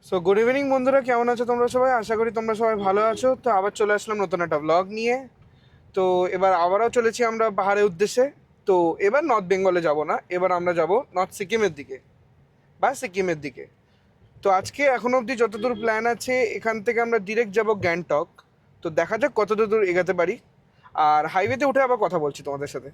So good evening বন্ধুরা, কেমন আছো তোমরা সবাই? আশা করি তোমরা সবাই ভালো আছো। তো আবার চলে আসলাম নতুন একটা ব্লগ নিয়ে। তো এবার আবারও চলেছি আমরা পাহাড়ের উদ্দেশ্যে। তো এবার নর্থ বেঙ্গলে যাব না, এবার আমরা যাব নর্থ সিকিমের দিকে বা সিকিমের দিকে। তো আজকে এখনো অবধি যতদূর প্ল্যান আছে, এখান থেকে আমরা ডিরেক্ট যাব গ্যাংটক। তো দেখা যাক কতদূর দূর এগাতে পারি। আর হাইওয়েতে উঠে আবার কথা বলছি তোমাদের সাথে।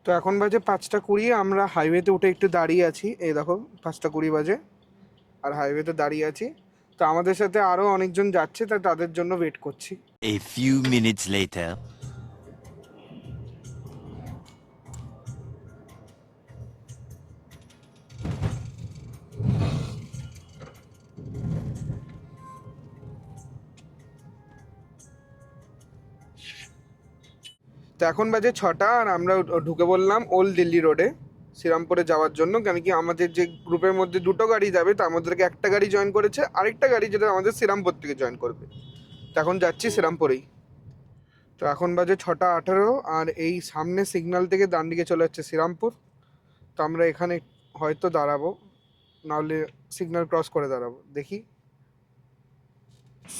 তো এখন বাজে 5টা 20, আমরা হাইওয়েতে উঠে একটু দাঁড়িয়ে আছি। এই দেখো 5টা 20 বাজে আর হাইওয়েতে দাঁড়িয়ে আছি। তো আমাদের সাথে আরও অনেকজন যাচ্ছে, তাই তাদের জন্য ওয়েট করছি। A few minutes later. তো এখন বাজে 6টা আর আমরা ঢুকে বললাম ওল্ড দিল্লি রোডে শ্রীরামপুরে যাওয়ার জন্য। কেন কি আমাদের যে গ্রুপের মধ্যে দুটো গাড়ি যাবে, তার মধ্যে একটা গাড়ি জয়েন করেছে, আরেকটা গাড়ি যেটা আমাদের শ্রীরামপুর থেকে জয়েন করবে। তো এখন যাচ্ছি শ্রীরামপুরেই। তো এখন বাজে 6টা 18 আর এই সামনে সিগন্যাল থেকে ডান দিকে চলে যাচ্ছে শ্রীরামপুর। তো আমরা এখানে হয়তো দাঁড়াবো, নাহলে সিগন্যাল ক্রস করে দাঁড়াবো, দেখি।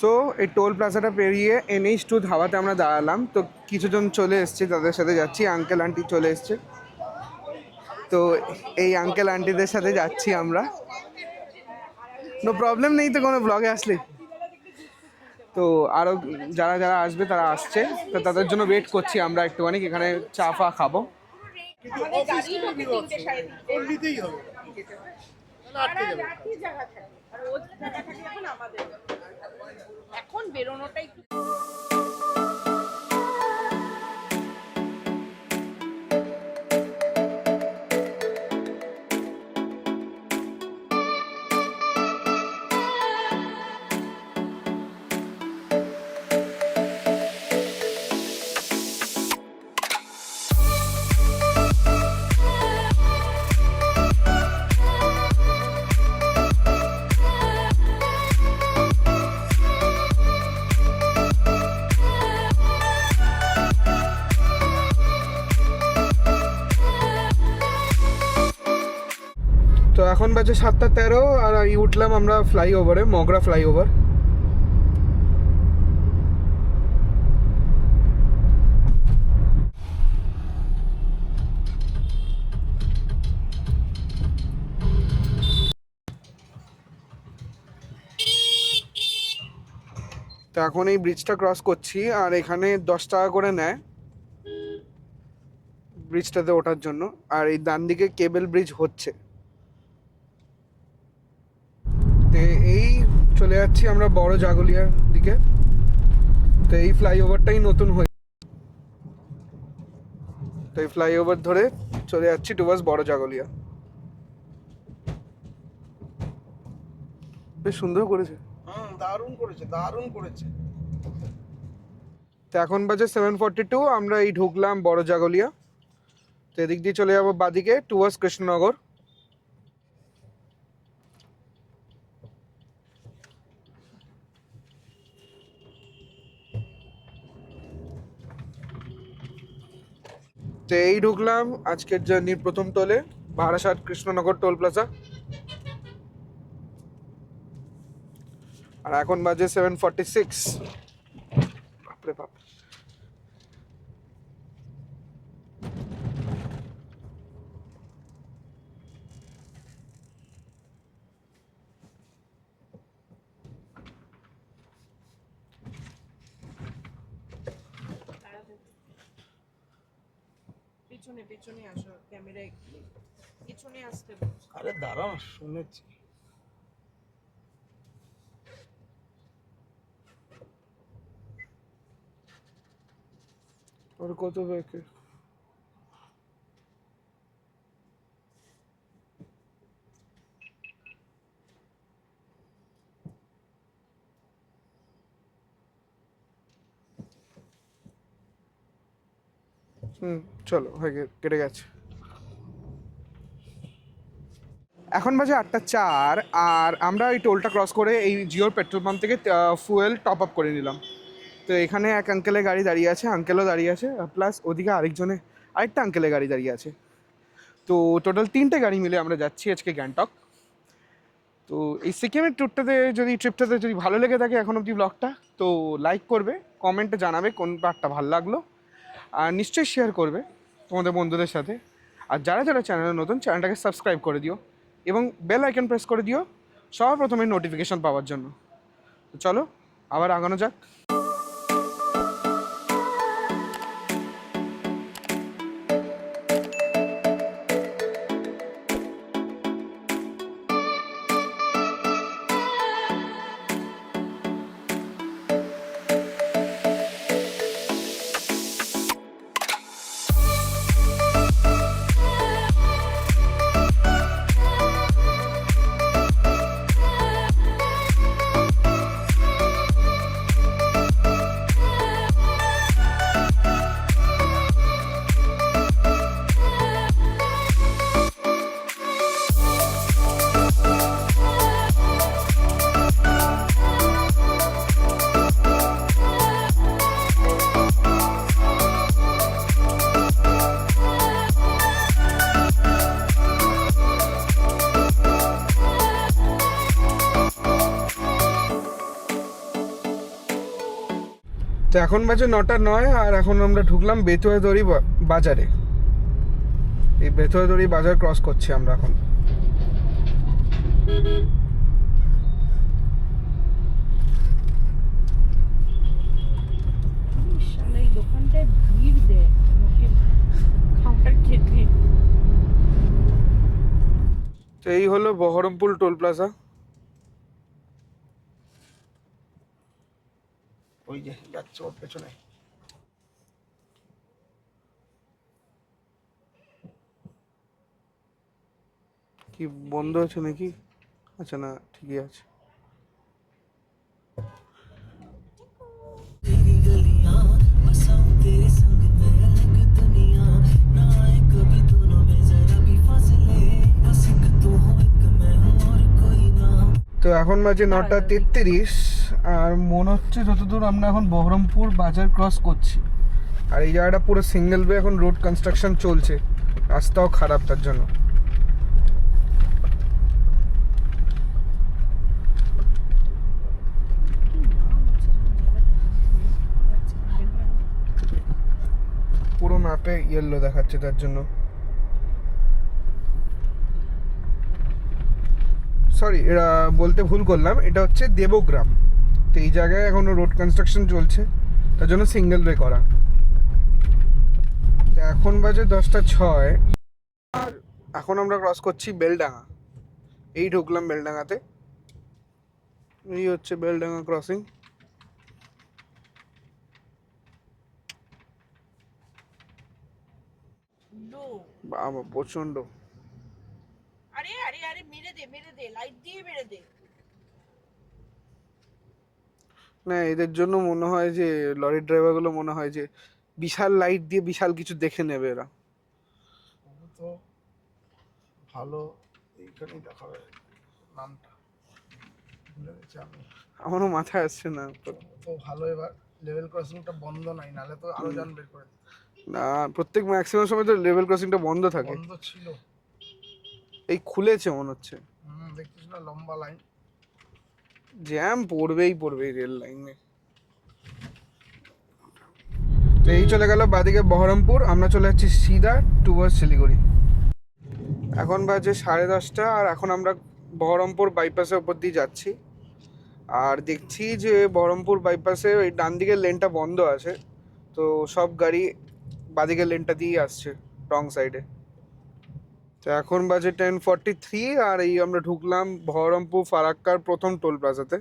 সো এই টোল প্লাজাটা পেরিয়ে NH2 ধাবাতে আমরা দাঁড়ালাম। তো কিছুজন চলে এসছে, তাদের সাথে যাচ্ছি। আঙ্কেল আন্টি চলে এসছে। তো এই আঙ্কেল আন্টিদের সাথে যাচ্ছি আমরা। নো প্রবলেম নেই তো কোনো ব্লগে আসলে। তো আরও যারা যারা আসবে তারা আসছে, তো তাদের জন্য ওয়েট করছি আমরা একটুখানি। এখানে চা ফা খাবো। এখন বেরোনোটাই একটু তো এখন বাজে 7টা 13 আর এই উঠলাম আমরা ফ্লাইওভারে, মগরা ফ্লাইওভার। তো এখন এই ব্রিজটা ক্রস করছি, আর এখানে 10 টাকা করে নেয় ব্রিজটাতে ওঠার জন্য। আর এই ডান দিকে কেবল ব্রিজ হচ্ছে। তো এই চলে যাচ্ছি আমরা বড় জাগুলিয়ার দিকে। তো এই ফ্লাইওভারটাই নতুন হয়ে, তো এই ফ্লাইওভার ধরে চলে যাচ্ছি টুয়ার্স বড় জাগুলিয়া। বেশ সুন্দর করেছে। দারুণ করেছে, দারুণ করেছে। তো এখন বাজে 7:42, আমরা এই ঢুকলাম বড় জাগলিয়া। তো এদিক দিয়ে চলে যাবো বাদিকে টুয়ার্স কৃষ্ণনগর। তো এই ঢুকলাম আজকের জার্নির প্রথম টোলে, বারাসাত কৃষ্ণনগর টোল প্লাজা। আর এখন বাজে 7:46। বাপরে বাপ। পেছনে পেছনে আসো, ক্যামেরায় পেছনে আসতে বলছি। আরে দাঁড়াও, শুনেছি। ওর কত ব্যাকে? চলো কেটে গেছে। এখন বাজে 8:04 আর আমরা এই টোলটা ক্রস করে এই জিওর পেট্রোল পাম্প থেকে ফুয়েল টপ আপ করে নিলাম। তো এখানে এক আঙ্কেলের গাড়ি দাঁড়িয়ে আছে, আঙ্কেলও দাঁড়িয়ে আছে, প্লাস ওদিকে আরেকটা আঙ্কেলের গাড়ি দাঁড়িয়ে আছে। তো টোটাল 3টে গাড়ি মিলে আমরা যাচ্ছি আজকে গ্যাংটক। তো এই সিকিমের ট্রিপটাতে যদি ভালো লেগে থাকে এখন অবধি ব্লগটা, তো লাইক করবে, কমেন্টে জানাবে কোন পার্টটা ভালো লাগলো, আর নিশ্চয়ই শেয়ার করবে তোমাদের বন্ধুদের সাথে। আর যারা যারা চ্যানেলে নতুন, চ্যানেলটাকে সাবস্ক্রাইব করে দিও এবং বেল আইকন প্রেস করে দিও সবার প্রথমে নোটিফিকেশন পাওয়ার জন্য। তো চলো আবার আগানো যাক। তো এখন বাজে 9:09 আর এখন আমরা ঢুকলাম বেতুয়াদড়ি বাজারে। এই বেতুয়াদড়ি বাজার ক্রস করছি আমরা এখন। এই দোকানটায় ভিড় দেয় লোকে খাবার খেতে। তো এই হলো বহরমপুর টোল প্লাজা। ওই যে যাচ্ছে ওর পেছনে। কি বন্ধ আছে নাকি? আচ্ছা না, ঠিকই আছে। তো এখন বাজে 9:33 আর মনে হচ্ছে যতদূর আমরা এখন বহরমপুর বাজার ক্রস করছি। আর এই জায়গাটা পুরো সিঙ্গেল ওয়ে, এখন রোড কনস্ট্রাকশন চলছে, রাস্তাও খারাপ তার জন্য। পুরো ম্যাপে ইয়েলো দেখাচ্ছে তার জন্য। সরি, এটা বলতে ভুল করলাম, এটা হচ্ছে দেবগ্রাম। তো এই জায়গায় এখনো রোড কনস্ট্রাকশন চলছে, তার জন্য সিঙ্গেল ওয়ে করা। তো এখন বাজে 10:06 আর এখন আমরা ক্রস করছি বেলডাঙা। এই ঢুকলাম বেলডাঙাতে, এই হচ্ছে বেলডাঙা ক্রসিং। বাবা প্রচন্ড। আরে আরে আরে মেরে দে লাইট দিয়ে মেরে দে। না, এদের জন্য মনে হয় যে লরির ড্রাইভারগুলো মনে হয় যে বিশাল লাইট দিয়ে বিশাল কিছু দেখে নেবে এরা। তো ভালো, এইখানেই দেখাবে নামটা, ভুলে গেছি আমি। আমারও মাথায় আসছে না। তো ভালো, এবার লেভেল ক্রসিংটা বন্ধ নাই, নাহলে তো আরো যান বের করে দিত। না, প্রত্যেক ম্যাক্সিমাম সময় তো লেভেল ক্রসিংটা বন্ধ থাকে। বন্ধ ছিল, এই খুলেছে মনে হচ্ছে। দেখছিস না লম্বা লাইন। জ্যাম পড়বেই রেল লাইনে। তো এই চলে গেল বাদিকে বহরমপুর, আমরা চলে যাচ্ছি সিধা টুয়ার্ডস শিলিগুড়ি। এখন বাজে 10:30 আর এখন আমরা বহরমপুর বাইপাসের উপর দিয়ে যাচ্ছি। আর দেখছি যে বহরমপুর বাইপাসে ওই ডান দিকের লেনটা বন্ধ আছে, তো সব গাড়ি বাদিকের লেনটা দিয়েই আসছে রং সাইডে। তো এখন বাজে 10:43 আর এই আমরা ঢুকলাম বহরমপুর ফারাক্কার প্রথম toll প্লাজাতে।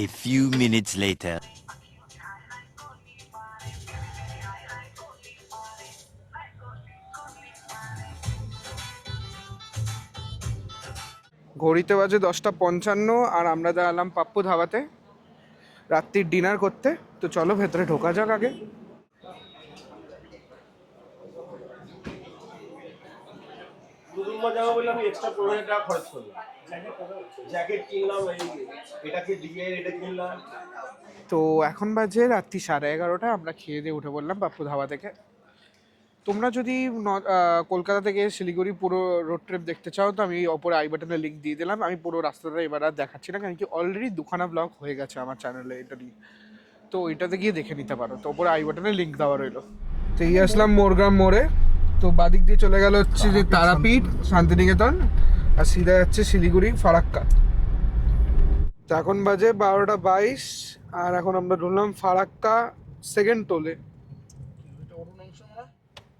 A few minutes later. ঘড়িতে বাজে 10:55 আর আমরা দাঁড়ালাম পাপ্পু ধাবাতে। রাত্রির ডিনার করতে। তো চলো ভেতরে ঢোকা যাক আগে। দুর্গা যাবো বলে আমি এক্সট্রা 15,000 টাকা খরচ করলাম, জ্যাকেট কিনলাম, এটাকে দিয়ে এটা কিনলাম। তো এখন বাজে রাত্রি 11:30, আমরা খেয়ে দিয়ে উঠে পড়লাম পাপ্পু ধাবা থেকে। তোমরা যদি কলকাতা থেকে শিলিগুড়ি পুরো রোড ট্রিপ দেখতে চাও তো আমি ওপরে আই বাটনে লিঙ্ক দিয়ে দিলাম। আমি পুরো রাস্তাটা এবার আর দেখাচ্ছি না, কারণ কি অলরেডি দুখানা ব্লগ হয়ে গেছে আমার চ্যানেলে এটা নিয়ে, তো ওইটাতে গিয়ে দেখে নিতে পারো। তো ওপরে আই বাটনে লিঙ্ক দেওয়া রইলো। তো এই আসলাম মোরগ্রাম মোড়ে। তো বাদিক দিয়ে চলে গেল হচ্ছে যে তারাপীঠ, শান্তিনিকেতন, আর সিধা যাচ্ছে শিলিগুড়ি ফারাক্কা। তো এখন বাজে 12:22, আর এখন আমরা ঢুকলাম ফারাক্কা সেকেন্ড টোলে।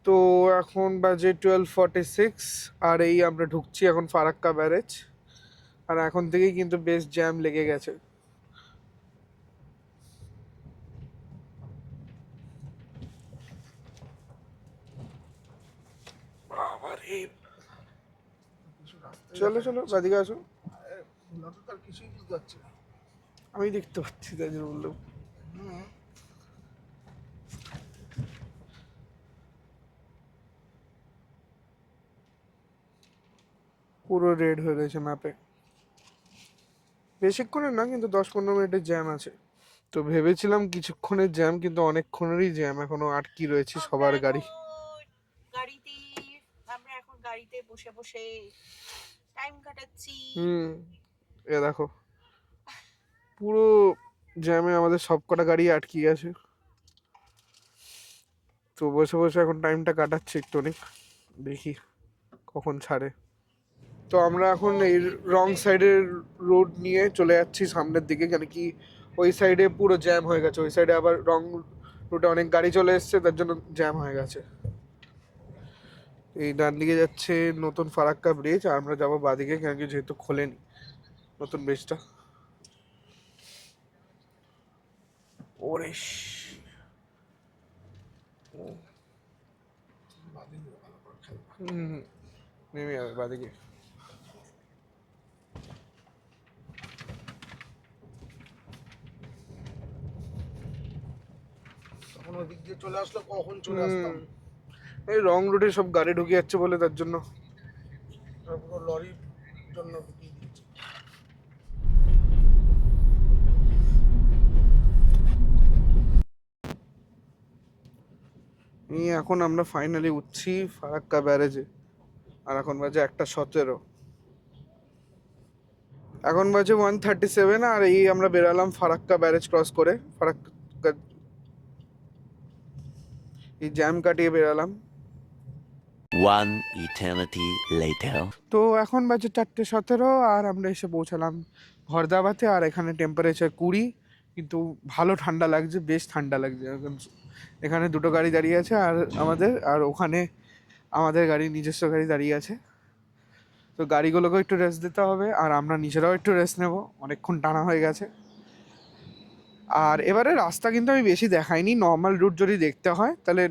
তো এখন বাজে 12:46, আর এই আমরা ঢুকছি এখন ফারাক্কা ব্যারেজ। আর এখন থেকেই কিন্তু বেশ জ্যাম লেগে গেছে। চলো চলো বাদিকে আসো। তার কিছুই বুঝতে পারছি না। আমি দেখতে পাচ্ছি, তাই জন্য বললাম। পুরো রেড হয়ে রয়েছে ম্যাপে। বেশিক্ষণের না, কিন্তু 10-15 মিনিটের জ্যাম আছে। তো ভেবেছিলাম কিছুক্ষণের জ্যাম, কিন্তু অনেকক্ষণেরই জ্যাম। এখনো আটকি রয়েছে সবার গাড়ি। গাড়িতে আমরা এখন গাড়িতে বসে বসে টাইম কাটাচ্ছি। এ দেখো পুরো জ্যামে আমাদের সবকটা গাড়ি আটকে গেছে। তো বসে বসে এখন টাইমটা কাটাচ্ছি একটু অনেক, দেখি কখন ছাড়ে। তো আমরা এখন এই রং সাইডের রোড নিয়ে চলে যাচ্ছি সামনের দিকে, কেন কি ওই সাইডে পুরো জ্যাম হয়ে গেছে। ওই সাইডে আবার রং রুটে অনেক গাড়ি চলে এসছে, তার জন্য জ্যাম হয়ে গেছে। এই ডান দিকে যাচ্ছে নতুন ফারাক্কা ব্রিজ, আর আমরা যাবো বাদিকে, কেন কি যেহেতু খোলেনি নতুন ব্রিজটা। ওরে নেমে যাবে বাদিকে। তখন ওদিক দিয়ে চলে আসলো, কখন চলে আসতাম। এই রং রুটে সব গাড়ি ঢুকে যাচ্ছে বলে, তার জন্য পুরো লরির জন্য ঢুকিয়ে দিচ্ছে। এখন আমরা ফাইনালি উঠছি ফারাক্কা ব্যারেজে, আর এখন বাজে 1:17। এখন বাজে 1:37, আর এই আমরা বেরালাম ফারাক্কা ব্যারেজ ক্রস করে। ফারাক্কা এই জ্যাম কাটিয়ে বেরালাম। One eternity later. তো এখন বাজে 4:17, আর আমরা এসে পৌঁছালাম ভরদাবাতে। আর এখানে টেম্পারেচার 20, কিন্তু ভালো ঠান্ডা লাগছে, বেশ ঠান্ডা লাগছে। এখন এখানে দুটো গাড়ি দাঁড়িয়ে আছে আর ওখানে আমাদের গাড়ি, নিজস্ব গাড়ি দাঁড়িয়ে আছে। তো গাড়িগুলোকেও একটু রেস্ট দিতে হবে, আর আমরা নিজেরাও একটু রেস্ট নেব, অনেকক্ষণ টানা হয়ে গেছে। আর এবারে রাস্তা কিন্তু আমি বেশি দেখাইনি, নর্মাল রুট যদি দেখতে হয় তাহলে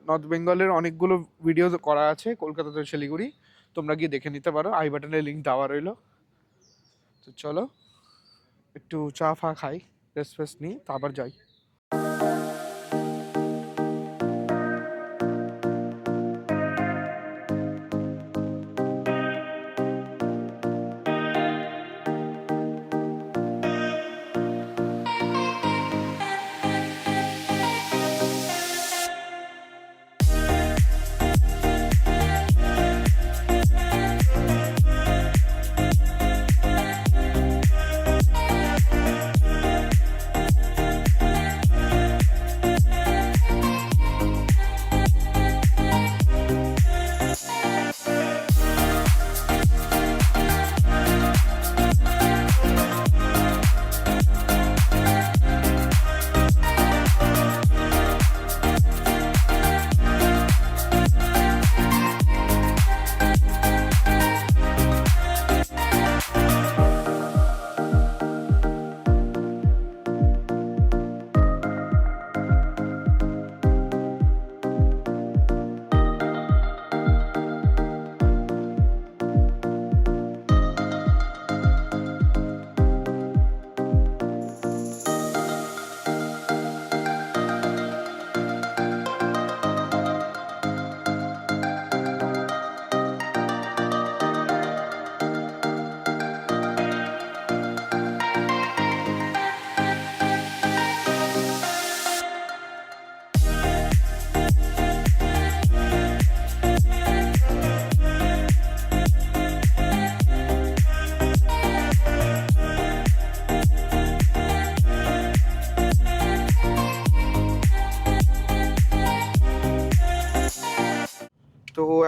নর্থ বেঙ্গলের অনেকগুলো ভিডিও করা আছে কলকাতা থেকে শিলিগুড়ি, তোমরা গিয়ে দেখে নিতে পারো, আই বাটনে লিঙ্ক দেওয়া রইলো। তো চলো একটু চা ফা খাই, রেস্ট ফেস্ট নিই, তারপর যাই।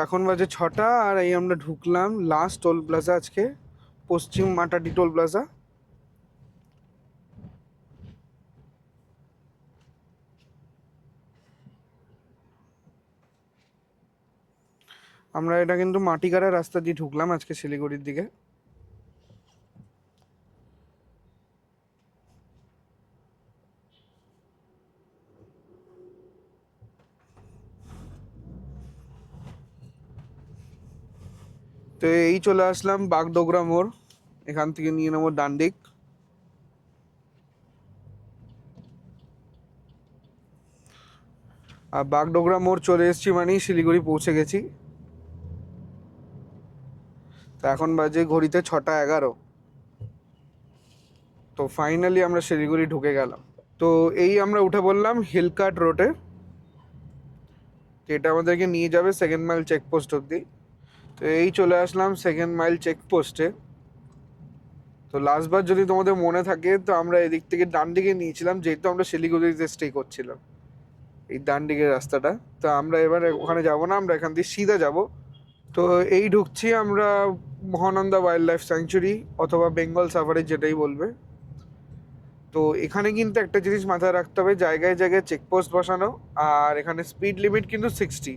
এখন বাজে 6টা, আর এই আমরা ঢুকলাম লাস্ট টোল প্লাজা আজকে, পশ্চিম মাটাডি টোল প্লাজা। আমরা এটা কিন্তু মাটিগাড়া রাস্তা দিয়ে ঢুকলাম আজকে শিলিগুড়ির দিকে। তো এই চলে আসলাম বাগডোগরা মোড়, এখান থেকে নিয়ে নেবো ডান দিক। আর বাগডোগরা মোড় চলে এসেছি মানেই শিলিগুড়ি পৌঁছে গেছি। তো এখন বাজে ঘড়িতে 6টা 11। তো ফাইনালি আমরা শিলিগুড়ি ঢুকে গেলাম। তো এই আমরা উঠে বললাম হিলকাট রোডে, এটা আমাদেরকে নিয়ে যাবে 2nd মাইল চেকপোস্ট অবধি। তো এই চলে আসলাম 2nd মাইল চেকপোস্টে। তো লাস্টবার যদি তোমাদের মনে থাকে, তো আমরা এদিক থেকে ডান দিকে নিয়েছিলাম, যেহেতু আমরা শিলিগুড়িতে স্টে করছিলাম, এই ডান দিকের রাস্তাটা। তো আমরা এবার ওখানে যাব না, আমরা এখান দিয়ে সিধা যাব। তো এই ঢুকছি আমরা মহানন্দা ওয়াইল্ড লাইফ স্যাংচুরি অথবা বেঙ্গল সাফারি, যেটাই বলবে। তো এখানে কিন্তু একটা জিনিস মাথায় রাখতে হবে, জায়গায় জায়গায় চেকপোস্ট বসানো, আর এখানে স্পিড লিমিট কিন্তু 60।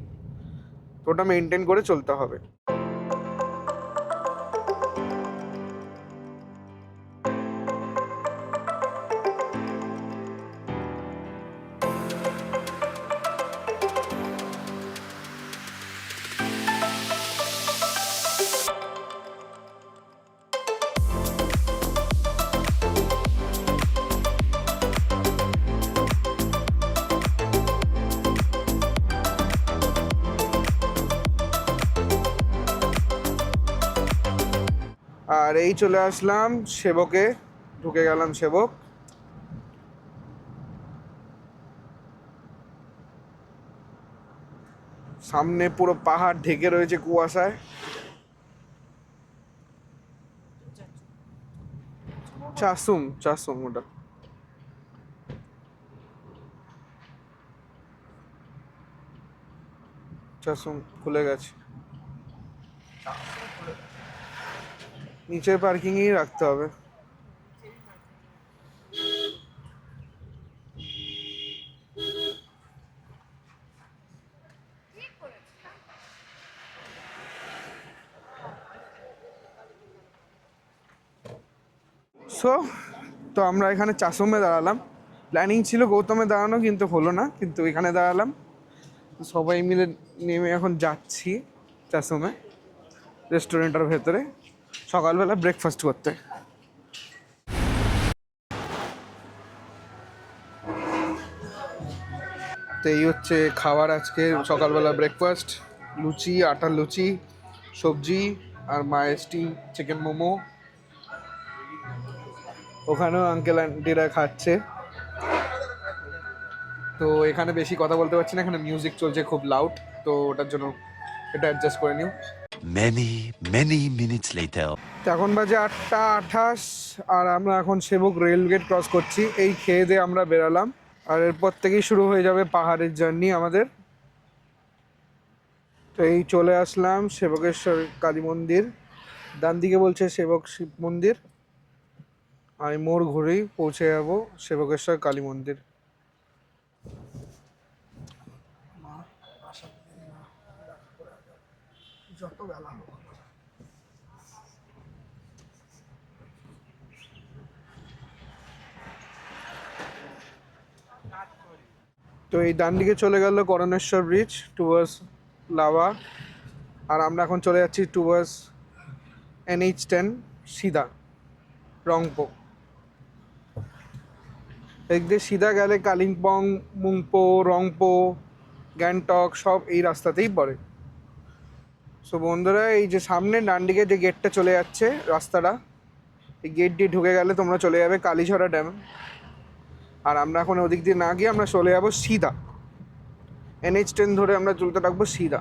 তো ওটা মেনটেন করে চলতে হবে। আর এই চলে আসলাম সেবকে, ঢুকে গেলাম সেবক। সামনে পুরো পাহাড় ঢেকে রয়েছে কুয়াশায়। চাসুম চাসুম ওটা। চাসুম খুলে গেছে, নিচের পার্কিংয়েই রাখতে হবে। তো আমরা এখানে চাসুমে দাঁড়ালাম। প্ল্যানিং ছিল গৌতমে দাঁড়ানো, কিন্তু হলো না, কিন্তু এখানে দাঁড়ালাম। সবাই মিলে নেমে এখন যাচ্ছি চাসুমে রেস্টুরেন্টের ভেতরে সকালবেলা ব্রেকফাস্ট করতে। তো এই হচ্ছে খাবার আজকে সকালবেলা ব্রেকফাস্ট, লুচি, আটার লুচি, সবজি, আর মায়ের স্টিম চিকেন মোমো। ওখানেও আঙ্কেল আন্টিরা খাচ্ছে। তো এখানে বেশি কথা বলতে পারছি না, এখানে মিউজিক চলছে খুব লাউড, তো ওটার জন্য এটা অ্যাডজাস্ট করে নিও। Many minutes later. তো এখন বাজে 8টা 28, আর আমরা এখন সেবক রেল গেট ক্রস করছি। এই খেয়ে দিয়ে আমরা বেরালাম, আর এরপর থেকেই শুরু হয়ে যাবে পাহাড়ের জার্নি আমাদের। তো এই চলে আসলাম সেবকেশ্বর কালী মন্দির, ডান দিকে বলছে সেবক শিব মন্দির। আমি মোড় ঘুরেই পৌঁছে যাব সেবকেশ্বর কালী মন্দির। যত বেলা হোক। তো এই ডান দিকে চলে গেল করণেশ্বর ব্রিজ টুয়ার্ডস লাভা, আর আমরা এখন চলে যাচ্ছি টুয়ার্ডস NH10 সিধা রংপো। এক দিয়ে সিধা গেলে কালিম্পং, মুংপো, রংপো, গ্যাংটক সব এই রাস্তাতেই পড়ে। সো বন্ধুরা, এই যে সামনে ডান দিকে যে গেটটা চলে যাচ্ছে রাস্তাটা, এই গেট দিয়ে ঢুকে গেলে তোমরা চলে যাবে কালীঝরা ড্যাম। আর আমরা এখন ওদিক দিয়ে না গিয়ে আমরা চলে যাবো সিধা NH10 ধরে আমরা চলতে থাকবো সিধা।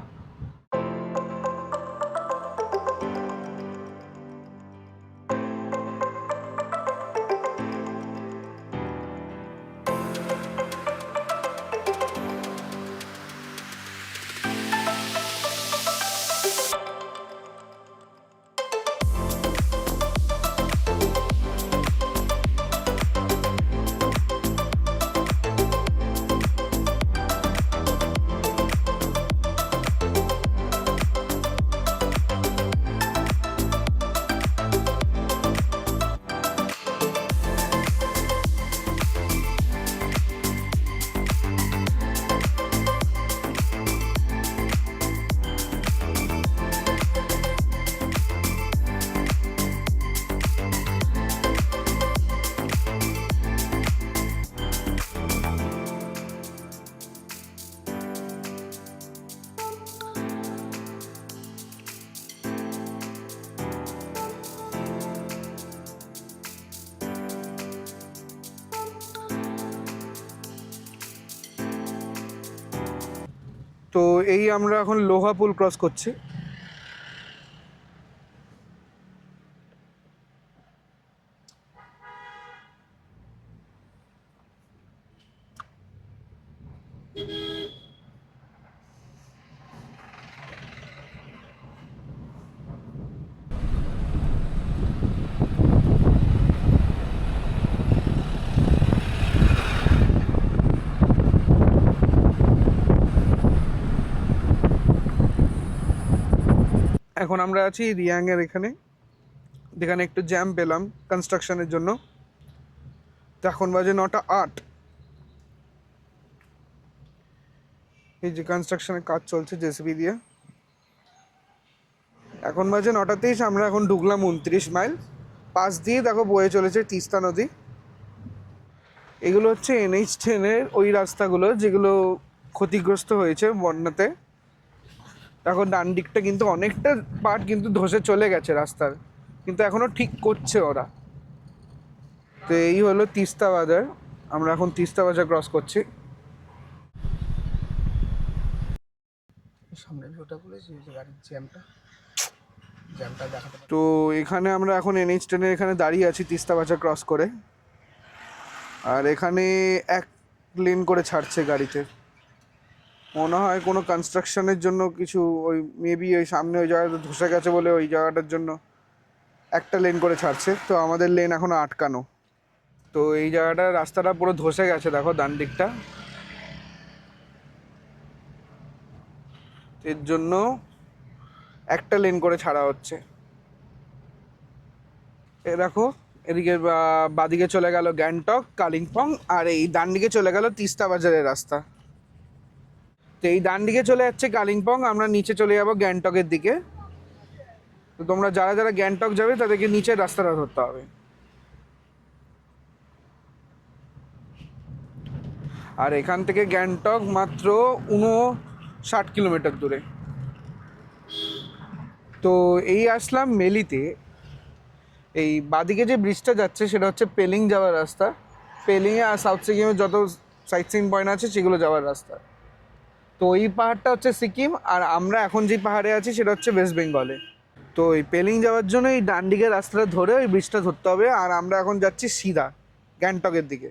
তো এই আমরা এখন লোহা পুল ক্রস করছি। এখন আমরা আছি রিয়াংয়ের এখানে, যেখানে একটু জ্যাম পেলাম কনস্ট্রাকশনের জন্য। তো এখন বাজে 9:08। এই যে কনস্ট্রাকশনের কাজ চলছে জেসিবি দিয়ে। এখন বাজে 9:23। আমরা এখন ঢুকলাম 29 মাইল। পাশ দিয়ে দেখো বয়ে চলেছে তিস্তা নদী। এগুলো হচ্ছে NH10-এর ওই রাস্তাগুলো যেগুলো ক্ষতিগ্রস্ত হয়েছে বন্যাতে। এখন ডান দিকটা কিন্তু অনেকটা পার্ট কিন্তু ধসে চলে গেছে রাস্তার, কিন্তু এখনও ঠিক করছে ওরা। তো এই হলো তিস্তা বাজার। আমরা এখন তিস্তা বাজার ক্রস করছি। সামনের ভিউটা বলেছি যে গাড়ির জ্যামটা দেখাতে পারি। তো এখানে আমরা এখন NH10-এর এখানে দাঁড়িয়ে আছি তিস্তা বাজার ক্রস করে। আর এখানে 1 লেন করে ছাড়ছে গাড়িতে, মনে হয় কোনো কনস্ট্রাকশনের জন্য কিছু, ওই মেবি ওই সামনে ওই জায়গাটা ধসে গেছে বলে ওই জায়গাটার জন্য 1টা লেন করে ছাড়ছে। তো আমাদের লেন এখনো আটকানো। তো এই জায়গাটা রাস্তাটা পুরো ধসে গেছে, দেখো ডান দিকটা। এর জন্য 1টা লেন করে ছাড়া হচ্ছে। এ দেখো এদিকে বাদিকে চলে গেল গ্যাংটক, কালিম্পং, আর এই ডান দিকে চলে গেল তিস্তা বাজারের রাস্তা। তো এই ডান দিকে চলে যাচ্ছে কালিম্পং, আমরা নিচে চলে যাব গ্যাংটকের দিকে। তো তোমরা যারা যারা গ্যাংটক যাবে তাদেরকে নিচের রাস্তাটা ধরতে হবে। আর এখান থেকে গ্যাংটক মাত্র 59 কিলোমিটার দূরে। তো এই আসলাম মেলিতে। এই বাদিকে যে ব্রিজটা যাচ্ছে সেটা হচ্ছে পেলিং যাওয়ার রাস্তা। পেলিংয়ে আর সাউথ সিকিমের যত সাইট সিইং পয়েন্ট আছে সেগুলো যাওয়ার রাস্তা। তো এই পাহাড়টা হচ্ছে সিকিম, আর আমরা এখন যে পাহাড়ে আছি সেটা হচ্ছে ওয়েস্ট বেঙ্গলে। তো এই পেলিং যাওয়ার জন্য এই ডান দিকের রাস্তাটা ধরে ওই ব্রিজটা ধরতে হবে। আর আমরা এখন যাচ্ছি সিধা গ্যাংটকের দিকে।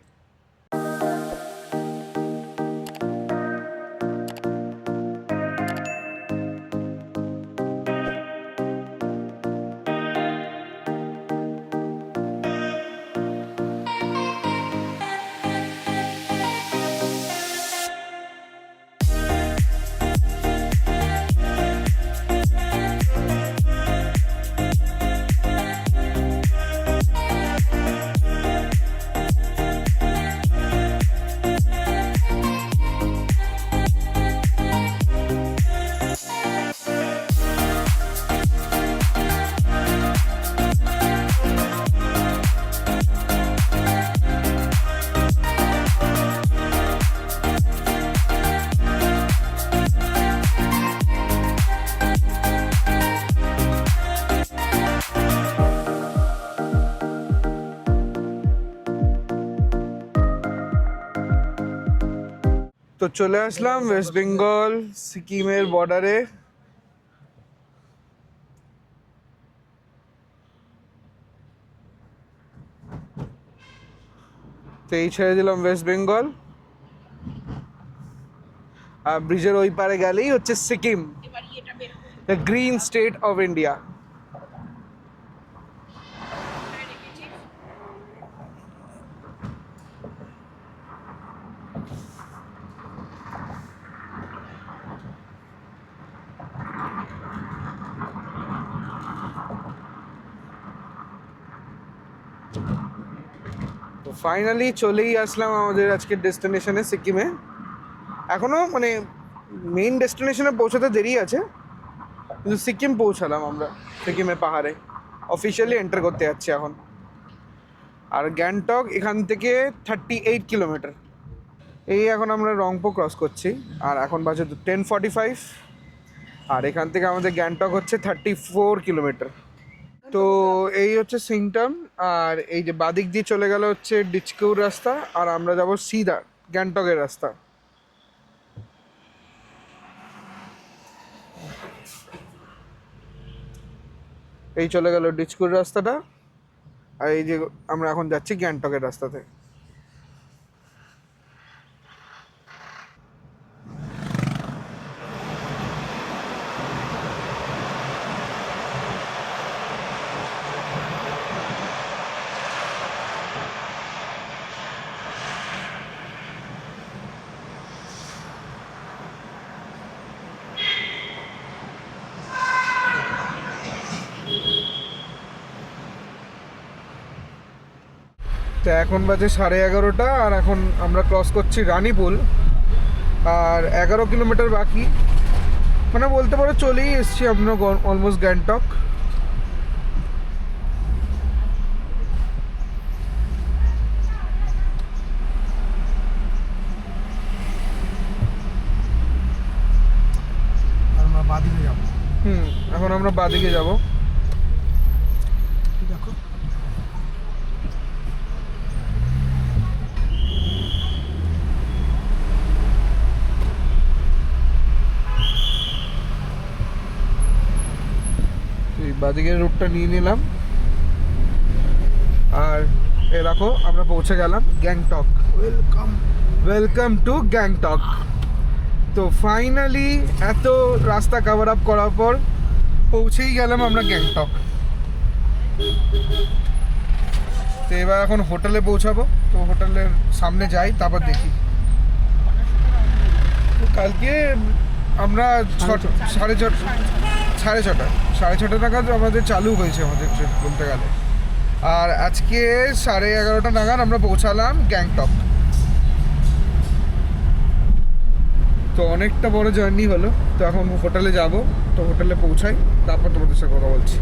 তো চলে আসলাম ওয়েস্ট বেঙ্গল সিকিমের বর্ডারে। তো এই ছেড়ে দিলাম ওয়েস্ট বেঙ্গল, আর ব্রিজের ওই পারে গেলেই হচ্ছে সিকিম, এবার এটা বের করো। The green state of India. তো ফাইনালি চলেই আসলাম আমাদের আজকের ডেস্টিনেশনে সিকিমে। এখনও মানে মেইন ডেস্টিনেশনে পৌঁছাতে দেরি আছে, কিন্তু সিকিম পৌঁছালাম আমরা। সিকিমের পাহাড়ে অফিসিয়ালি এন্টার করতে যাচ্ছি এখন। আর গ্যাংটক এখান থেকে 38 কিলোমিটার। এই এখন আমরা রংপো ক্রস করছি, আর এখন বাজে 10:45। আর এখান থেকে আমাদের গ্যাংটক হচ্ছে 34 কিলোমিটার। তো এই হচ্ছে সিংটাম। আর এই যে বাদিক দিয়ে চলে গেল হচ্ছে ডিচকুর রাস্তা, আর আমরা যাব সিধা গ্যাংটকের রাস্তা। এই চলে গেল ডিচকুর রাস্তাটা, আর এই যে আমরা এখন যাচ্ছি গ্যাংটকের রাস্তাতে। তো এখন বাজে 11:30, আর এখন আমরা ক্রস করছি রানীপুল, আর 11 কিলোমিটার বাকি, মানে বলতে পারো চলেই এসছি আমরা অলমোস্ট গ্যাংটক। আমরা বাদিকে যাবো। এখন আমরা বাদিকে যাব। দেখো এই বাদিকের রুটটা নিয়ে নিলাম, আর এ দেখো আমরা পৌঁছে গেলাম গ্যাংটক। Welcome to Gangtok. তো ফাইনালি এত রাস্তা কভার আপ করার পর পৌঁছেই গেলাম আমরা গ্যাংটক। তো এবার এখন হোটেলে পৌঁছাবো, তো হোটেলের সামনে যাই, তারপর দেখি। তো কালকে আমরা 6:30 নাগাদ আমাদের চালু হয়েছে আমাদের ট্রেন বলতে গেলে, আর আজকে 11:30 নাগাদ আমরা পৌঁছালাম গ্যাংটক। তো অনেকটা বড় জার্নি হলো। তো এখন হোটেলে যাব, তো হোটেলে পৌঁছাই, তারপর তোমাদের সাথে কথা বলছি।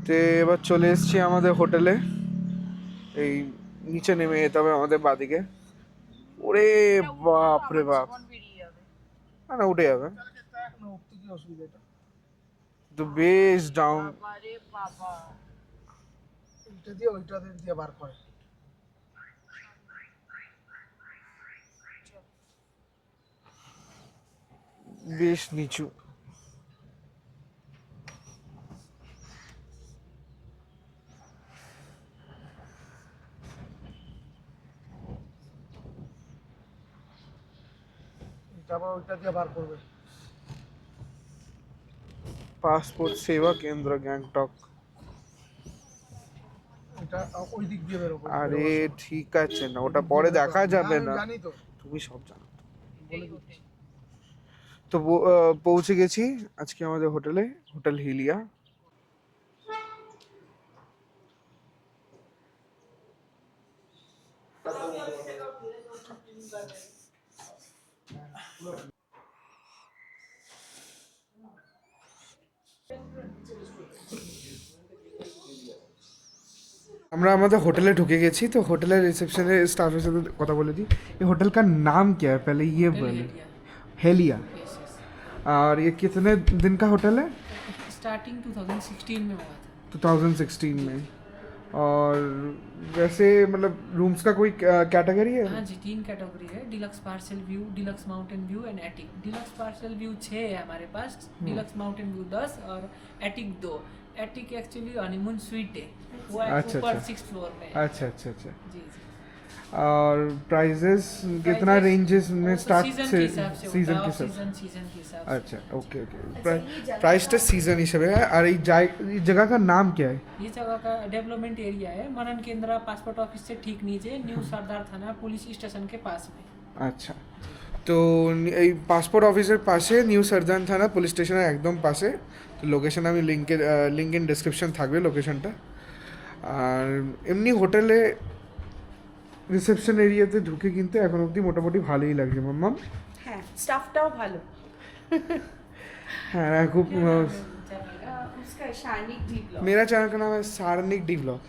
তো এবার চলে এসেছি আমাদের হোটেলে। এই নিচে নেমে যেতে হবে আমাদের বাদিকে। ওরে বাপ রে বাপ, জীবন বেরিয়ে যাবে। না উঠে যাবে। উঠতে কি অসুবিধা? এটা তো বেশ ডাউন। বাবারে বাবা, এইটা দিয়ে ওইটা দিয়ে বার করে। বেশ নিচু। তারপর ওইটা দিয়ে বার করবে। পাসপোর্ট সেবা কেন্দ্র গ্যাংটক। এটা ওই দিক দিয়ে বেরোবে। আরে ঠিক আছে না, ওটা পরে দেখা যাবে না, জানি তো, তুমি সব জানো। বলে দিচ্ছি। তো পৌঁছে গেছি আজকে আমাদের হোটেলে, হোটেল হিলিয়া। আমরা আমাদের होटल ढुके गए तो होटल रिसेप्शन स्टाफ से कथा बोले थी। ये होटल का नाम क्या है पहले ये बोले। हेलिया। और ये कितने दिन का होटल है? स्टार्टिंग 2016 में हुआ था। 2016 में। और वैसे मतलब रूम्स का कोई कैटेगरी है? हाँ जी, 3 कैटेगरी है, deluxe parcel view, deluxe mountain view and attic. Deluxe parcel view 6 है हमारे पास, डिलक्स माउंटेन व्यू 10 और attic 2। Attic actually honeymoon sweet है, वो अच्छा, ऊपर अच्छा। 6th फ्लोर में है। अच्छा अच्छा अच्छा। जी जी। और प्राइजेस कितना Prices- रेंजेस में स्टार्ट सीजन से के हिसाब से सीजन होता के है, हिसाब सीजन के हिसाब से। अच्छा ओके ओके। प्राइसটা सीजन হিসেবে है। और ये जगह का नाम क्या है? ये जगह का डेवलपमेंट एरिया है, मनन केंद्र पासपोर्ट ऑफिस से ठीक नीचे, न्यू सरदार थाना पुलिस स्टेशन के पास में। আচ্ছা, তো এই পাসপোর্ট অফিসের পাশে নিউ সারদান থানা পুলিশ স্টেশনের একদম পাশে। তো লোকেশন আমি লিঙ্ক ইন ডেসক্রিপশন থাকবে লোকেশনটা। আর এমনি হোটেলে রিসেপশন এরিয়াতে ঢুকে কিন্তু এখন অবধি মোটামুটি ভালোই লাগছে মাম্মাম। হ্যাঁ স্টাফটাও ভালো। हाँ खूब उसका शार्निक डी ब्लॉग मेरा चैनल का नाम है Sarnik D blog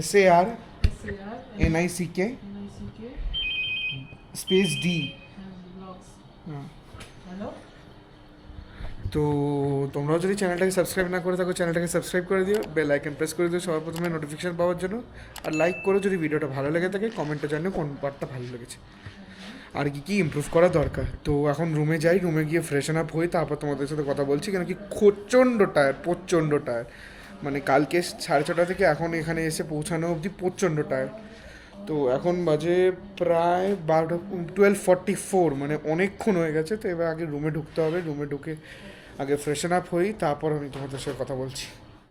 SAR NICK space D। हाँ হ্যালো তো তোমরাও যদি চ্যানেলটাকে সাবস্ক্রাইব না করে থাকো চ্যানেলটাকে সাবস্ক্রাইব করে দিও, বেল আইকন প্রেস করে দিও সবার প্রথমে নোটিফিকেশন পাওয়ার জন্য, আর লাইক করো যদি ভিডিওটা ভালো লেগে থাকে, কমেন্টে জানিও কোন পার্টটা ভালো লেগেছে আর কি কি ইমপ্রুভ করা দরকার। তো এখন রুমে যাই, রুমে গিয়ে ফ্রেশন আপ হই, তারপর তোমাদের সাথে কথা বলছি। কেন কি প্রচণ্ড টায়ার, মানে কালকে 6:30 থেকে এখন এখানে এসে পৌঁছানো অবধি প্রচণ্ড টায়ার। তো এখন বাজে প্রায় 12:44, মানে অনেকক্ষণ হয়ে গেছে। তো এবার আগে রুমে ঢুকতে হবে, রুমে ঢুকে আগে ফ্রেশন আপ হই, তারপর আমি তোমাদের সাথে কথা বলছি।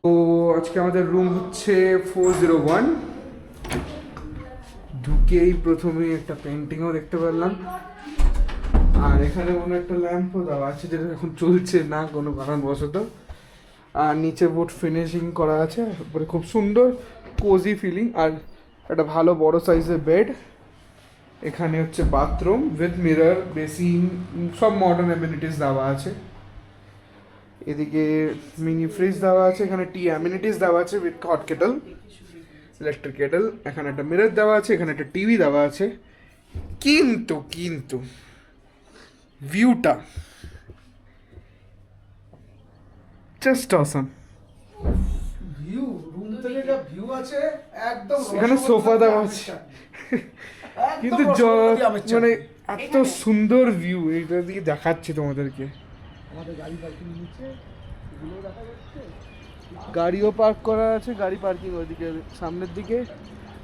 তো আজকে আমাদের রুম হচ্ছে 401। ঢুকেই প্রথমেই একটা পেন্টিংও দেখতে পারলাম, আর এখানে কোনো একটা ল্যাম্পও দেওয়া আছে যেটা এখন চলছে না কোনো কারণবশত, আর নিচে বোর্ড ফিনিশিং করা আছে, উপরে খুব সুন্দর কোজি ফিলিং, আর একটা ভালো বড় সাইজের বেড। এখানে হচ্ছে বাথরুম উইথ মিরর, বেসিন, সব মডার্ন অ্যামিনিটিস দেওয়া আছে। এদিকে মিনি ফ্রিজ দেওয়া আছে, এখানে টি অ্যামিনিটিস দেওয়া আছে with hot Kettle, electric Kettle. এখানে একটা মিরর দেওয়া আছে, এখানে একটা টিভি দেওয়া আছে। কিন্তু ভিউটা জাস্ট অসাম। ভিউ রুম থেকে যা ভিউ আছে একদম এখানে সোফা দেওয়া আছে, কিন্তু মানে এত সুন্দর ভিউ, এইটা দিকে দেখাচ্ছি তোমাদেরকে। আমাদের গাড়ি পার্কিং নিচে এগুলো দেখা যাচ্ছে। গাড়িও পার্ক করা আছে, গাড়ি পার্কিং ওইদিকে সামনের দিকে।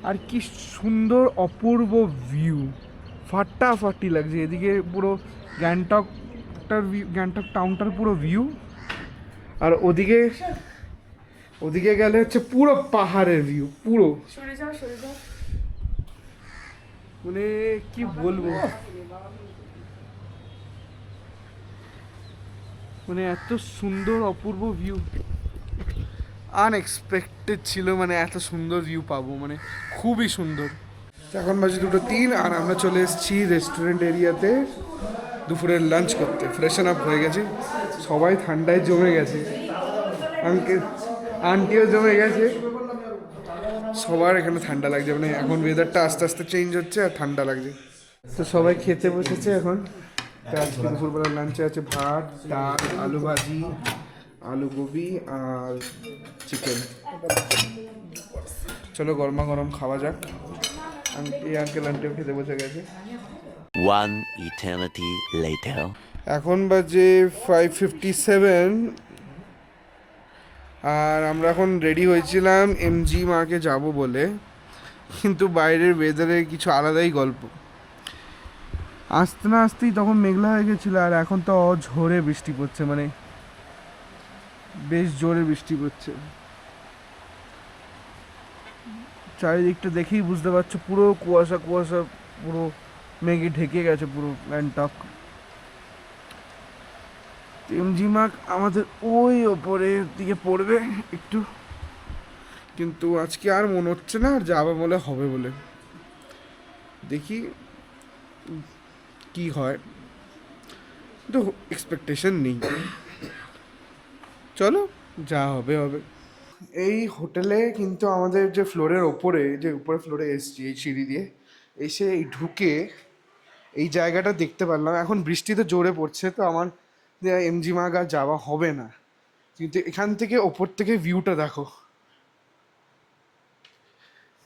আর কি সুন্দর অপূর্ব ভিউ, ফাটাফাটি লাগছে। এদিকে পুরো গ্যাংটকটার ভিউ, গ্যাংটক টাউনটার পুরো ভিউ। আর ওদিকে গেলে হচ্ছে পুরো পাহাড়ের ভিউ, পুরো সরে যাও মানে কি বলবো, মানে এত সুন্দর অপূর্ব ভিউ আনএক্সপেক্টেড ছিল, মানে এত সুন্দর ভিউ পাবো, মানে খুবই সুন্দর। এখন বাজে 2:03 আর আমরা চলে এসেছি রেস্টুরেন্ট এরিয়াতে দুপুরের লাঞ্চ করতে। ফ্রেশন আপ হয়ে গেছে, সবাই ঠান্ডায় জমে গেছে, আন্টিও জমে গেছে, সবার এখানে ঠান্ডা লাগছে। মানে এখন ওয়েদারটা আস্তে আস্তে চেঞ্জ হচ্ছে আর ঠান্ডা লাগছে। তো সবাই খেতে বসেছে এখন। তো আজকে দুপুরবেলা লাঞ্চে আছে ভাত, ডাল, আলু ভাজি, আলু গোবি আর চিকেন। চলো গরমা গরম খাওয়া যাক। এই আঙ্কেল আন্টিও খেতে বসে গেছে। One eternity later. এখন বাজে 5:57 আর আমরা এখন রেডি হয়েছিলাম MG মার্কে যাব বলে, কিন্তু বাইরের ওয়েদারের কিছু আলাদাই গল্প। আসতে না আসতেই তখন মেঘলা হয়ে গেছিলো, আর এখন তো ঝড়ে বৃষ্টি পড়ছে, মানে বেশ জোরে বৃষ্টি পড়ছে। চারিদিকটা দেখেই বুঝতে পারছো পুরো কুয়াশা, পুরো মেঘে ঢেকে গেছে পুরো গ্যাংটক। MG মার্ক আমাদের ওই ওপরের দিকে পড়বে একটু, কিন্তু আজকে আর মনে হচ্ছে না আর যাবে বলে হবে বলে। দেখি কি হয়, তো এক্সপেকটেশন নেই, চলো যা হবে হবে। এই হোটেলে কিন্তু আমাদের যে ফ্লোরের ওপরে, যে উপরে ফ্লোরে এসছি এই সিঁড়ি দিয়ে এসে এই ঢুকে এই জায়গাটা দেখতে পারলাম। এখন বৃষ্টিতে জোরে পড়ছে, তো আমার MG মার্গ আর যাওয়া হবে না, কিন্তু এখান থেকে ওপর থেকে ভিউটা দেখো,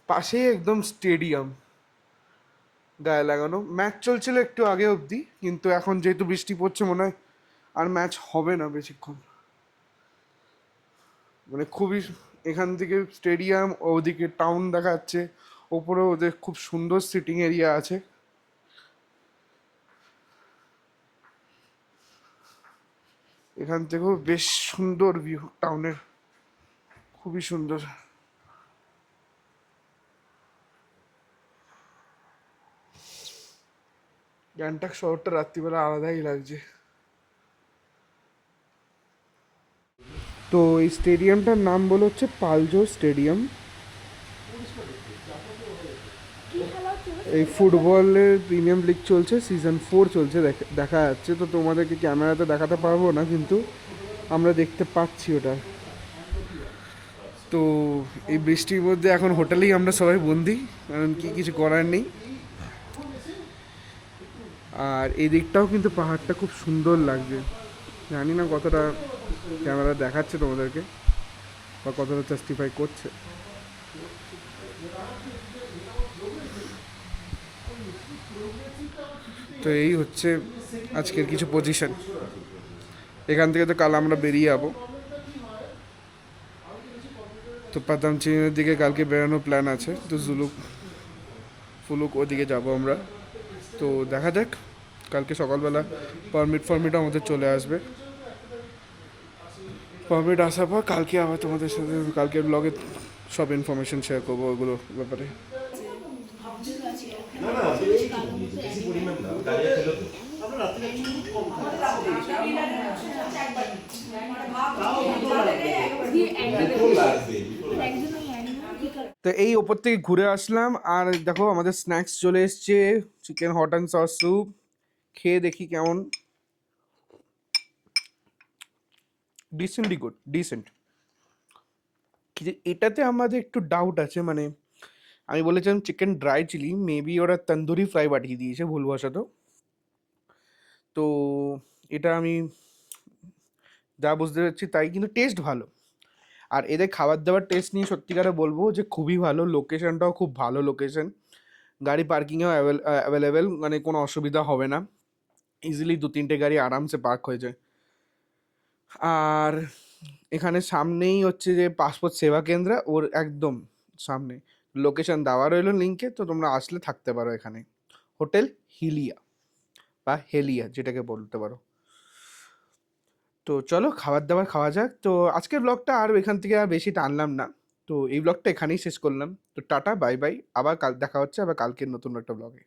পাশেই একদম স্টেডিয়াম গায়ে লাগানো। ম্যাচ চলছিল একটু আগে অবধি, কিন্তু এখন যেহেতু বৃষ্টি পড়ছে মনে হয় আর ম্যাচ হবে না বেশিক্ষণ। মানে খুবই, এখান থেকে স্টেডিয়াম, ওদিকে টাউন দেখা যাচ্ছে, ওপরে ওদের খুব সুন্দর সিটিং এরিয়া আছে। এখান থেকেও বেশ সুন্দর ভিউ টাউনের, খুবই সুন্দর। গ্যাংটক শহরটা রাত্রিবেলা আলাদাই লাগছে। তো এই স্টেডিয়ামটার নাম বলে হচ্ছে পালজো স্টেডিয়াম। এই ফুটবলের প্রিমিয়াম লিগ চলছে, সিজন 4 চলছে, দেখা যাচ্ছে। তো তোমাদেরকে ক্যামেরাতে দেখাতে পারবো না, কিন্তু আমরা দেখতে পাচ্ছি ওটা। তো এই বৃষ্টির মধ্যে এখন হোটেলেই আমরা সবাই বন্দি, কারণ কি কিছু করার নেই। আর এই দিকটাও কিন্তু পাহাড়টা খুব সুন্দর লাগছে। জানি না কতটা ক্যামেরা দেখাচ্ছে তোমাদেরকে বা কতটা জাস্টিফাই করছে। তো এই হচ্ছে আজকের কিছু পজিশন। এখান থেকে তো কাল আমরা বেরিয়ে যাবো। তো পাতামচিনের দিকে কালকে বেরোনোর প্ল্যান আছে, তো ফুলুক ওদিকে যাব আমরা। তো দেখা যাক, কালকে সকালবেলা পারমিট আমাদের চলে আসবে। পারমিট আসার পর কালকে আবার তোমাদের সাথে কালকের ব্লগে সব ইনফরমেশন শেয়ার করবো ওগুলো ব্যাপারে। তো এই ওপর থেকে ঘুরে আসলাম, আর দেখো আমাদের স্ন্যাক্স চলে এসছে, chicken hot and sauce soup. খেয়ে দেখি কেমন। ডিসেন্ট। কিন্তু এটাতে আমাদের একটু ডাউট আছে, মানে আমি বলেছিলাম চিকেন ড্রাই চিলি, মেবি ওরা তন্দুরি ফ্রাই পাঠিয়ে দিয়েছে ভুলবশত। তো এটা আমি যা বুঝতে পারছি তাই, কিন্তু টেস্ট ভালো। আর এদের খাবার দাবার টেস্ট নিয়ে সত্যিকারে বলবো যে খুবই ভালো, লোকেশনটাও খুব ভালো লোকেশন, গাড়ি পার্কিংয়েও অ্যাভেলেবেল, মানে কোনো অসুবিধা হবে না, ইজিলি 2-3টে গাড়ি আরামসে পার্ক হয়ে যায়। আর এখানে সামনেই হচ্ছে যে পাসপোর্ট সেবা কেন্দ্র, ওর একদম সামনে লোকেশন দেওয়া রইলো লিঙ্কে, তো তোমরা আসলে থাকতে পারো এখানে। হোটেল হিলিয়া বা হেলিয়া যেটাকে বলতে পারো। তো চলো খাবার দাবার খাওয়া যাক। তো আজকের ব্লগটা আর এখান থেকে আর বেশি টানলাম না, তো এই ব্লগটা এখানেই শেষ করলাম। তো টাটা বাই বাই, আবার কাল দেখা হচ্ছে আবার কালকের নতুন একটা ব্লগে।